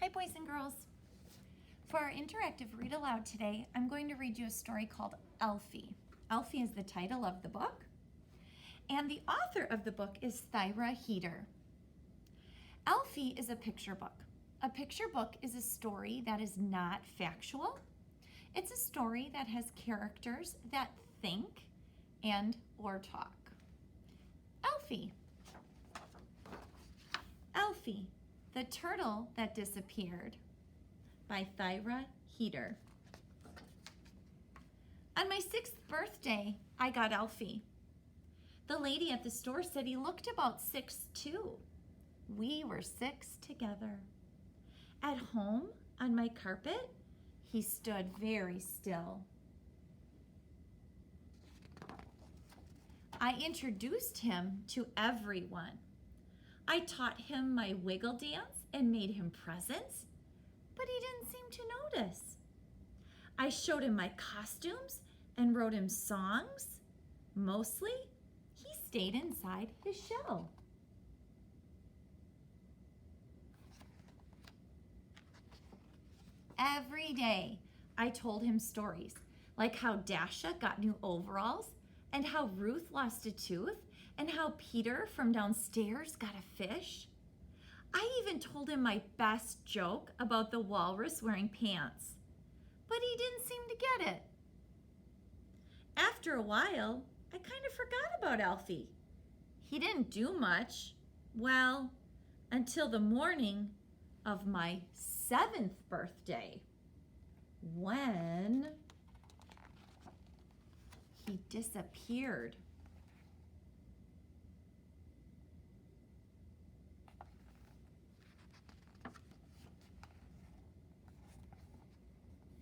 Hi, boys and girls. For our interactive read aloud today, I'm going to read you a story called Alfie. Alfie is the title of the book, and the author of the book is Thyra Heater. Alfie is a picture book. A picture book is a story that is not factual. It's a story that has characters that think and or talk. Alfie. Alfie, the turtle that disappeared, by Thyra Heater. On my 6th birthday, I got Alfie. The lady at the store said he looked about 6 too. We were 6 together. At home, on my carpet, he stood very still. I introduced him to everyone. I taught him my wiggle dance and made him presents, but he didn't seem to notice. I showed him my costumes and wrote him songs. Mostly, he stayed inside his shell. Every day, I told him stories, like how Dasha got new overalls, and how Ruth lost a tooth, and how Peter from downstairs got a fish. I even told him my best joke about the walrus wearing pants, but he didn't seem to get it. After a while, I kind of forgot about Alfie. He didn't do much, well, until the morning of my 7th birthday, when he disappeared.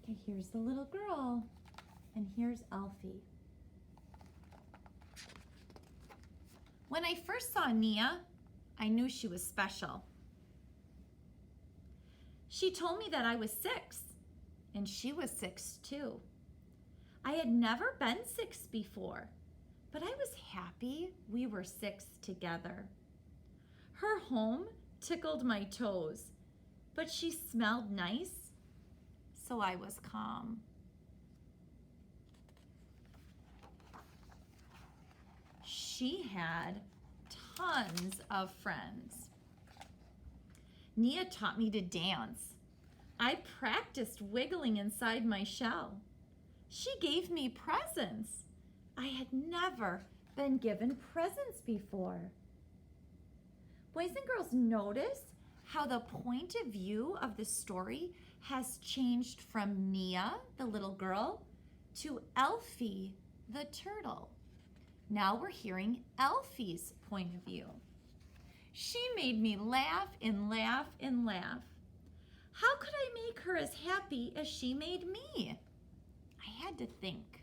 Okay, here's the little girl, and here's Alfie. When I first saw Nia, I knew she was special. She told me that I was 6, and she was 6 too. I had never been 6 before, but I was happy we were 6 together. Her home tickled my toes, but she smelled nice, so I was calm. She had tons of friends. Nia taught me to dance. I practiced wiggling inside my shell. She gave me presents. I had never been given presents before. Boys and girls, notice how the point of view of the story has changed from Nia, the little girl, to Alfie, the turtle. Now we're hearing Alfie's point of view. She made me laugh and laugh and laugh. How could I make her as happy as she made me? I had to think.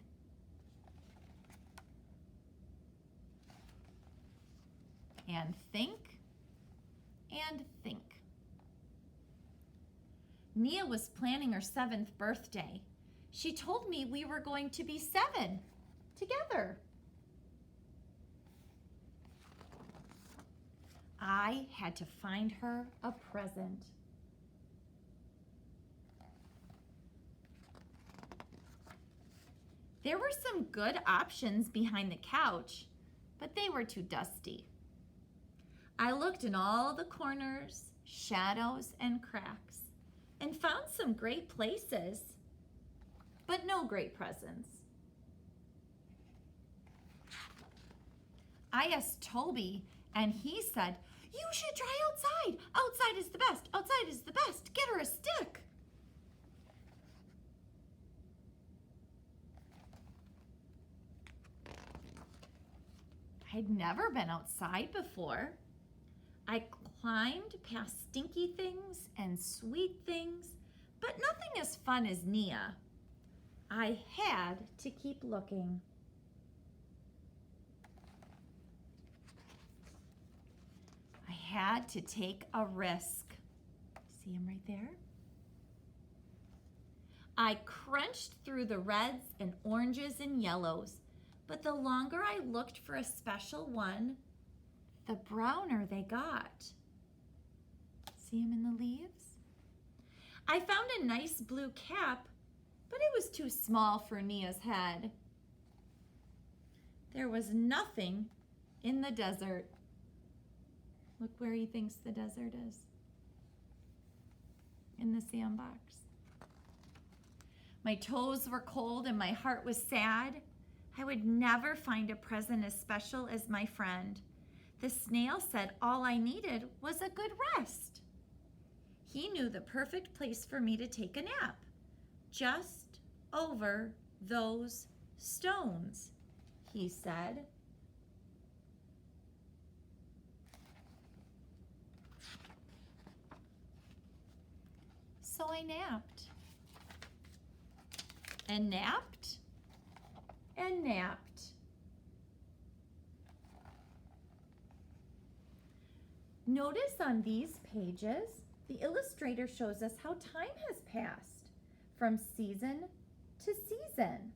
And think and think. Nia was planning her 7th birthday. She told me we were going to be 7 together. I had to find her a present. There were some good options behind the couch, but they were too dusty. I looked in all the corners, shadows, and cracks, and found some great places, but no great presents. I asked Toby, and he said, "You should try outside. Outside is the best. Outside is the best. Get her a stick." I'd never been outside before. I climbed past stinky things and sweet things, but nothing as fun as Nia. I had to keep looking. I had to take a risk. See him right there? I crunched through the reds and oranges and yellows, but the longer I looked for a special one, the browner they got. See him in the leaves? I found a nice blue cap, but it was too small for Nia's head. There was nothing in the desert. Look where he thinks the desert is. In the sandbox. My toes were cold and my heart was sad. I would never find a present as special as my friend. The snail said all I needed was a good rest. He knew the perfect place for me to take a nap, just over those stones, he said. So I napped. And napped. And napped. Notice on these pages, the illustrator shows us how time has passed from season to season.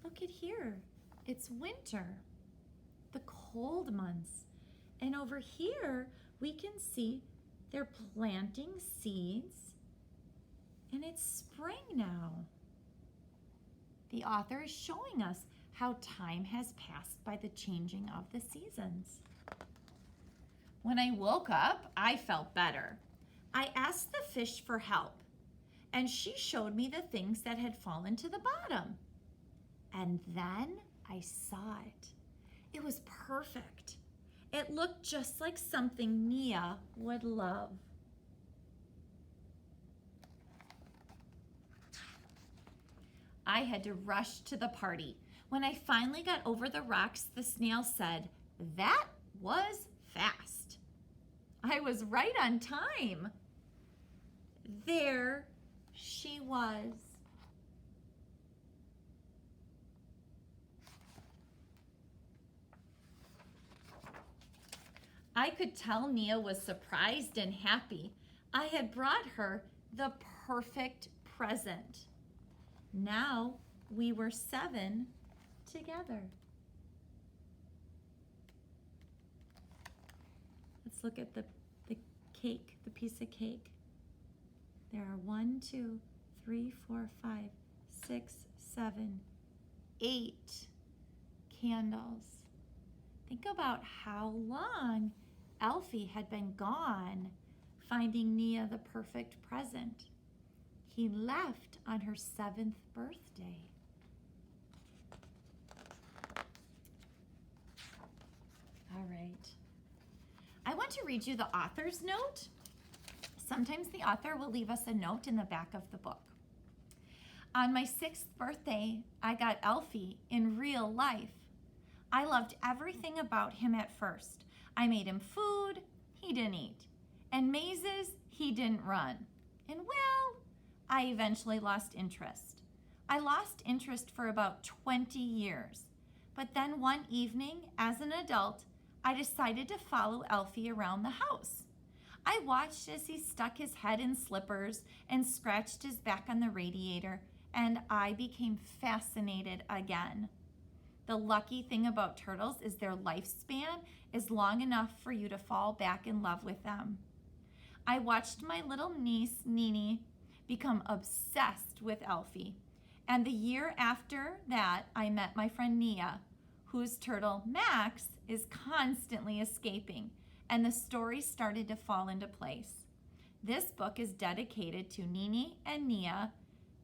Look at here. It's winter, the cold months. And over here, we can see they're planting seeds, and it's spring now. The author is showing us how time has passed by the changing of the seasons. When I woke up, I felt better. I asked the fish for help, and she showed me the things that had fallen to the bottom. And then I saw it. It was perfect. It looked just like something Nia would love. I had to rush to the party. When I finally got over the rocks, the snail said, "That was fast." I was right on time. There she was. I could tell Nia was surprised and happy. I had brought her the perfect present. Now we were 7 together. Let's look at the cake, the piece of cake. There are 1, 2, 3, 4, 5, 6, 7, 8 candles. Think about how long Alfie had been gone finding Nia the perfect present. He left on her 7th birthday. All right. I want to read you the author's note. Sometimes the author will leave us a note in the back of the book. On my 6th birthday, I got Alfie in real life. I loved everything about him at first. I made him food, he didn't eat. And mazes, he didn't run. And well, I eventually lost interest. I lost interest for about 20 years. But then one evening, as an adult, I decided to follow Alfie around the house. I watched as he stuck his head in slippers and scratched his back on the radiator, and I became fascinated again. The lucky thing about turtles is their lifespan is long enough for you to fall back in love with them. I watched my little niece, Nini, become obsessed with Alfie. And the year after that, I met my friend Nia, whose turtle, Max, is constantly escaping, and the story started to fall into place. This book is dedicated to Nini and Nia,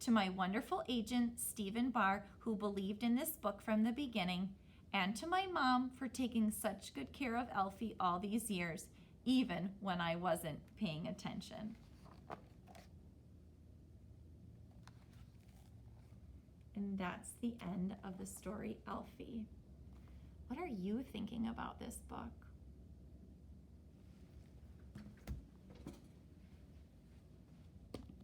to my wonderful agent, Stephen Barr, who believed in this book from the beginning, and to my mom for taking such good care of Alfie all these years, even when I wasn't paying attention. And that's the end of the story, Alfie. What are you thinking about this book?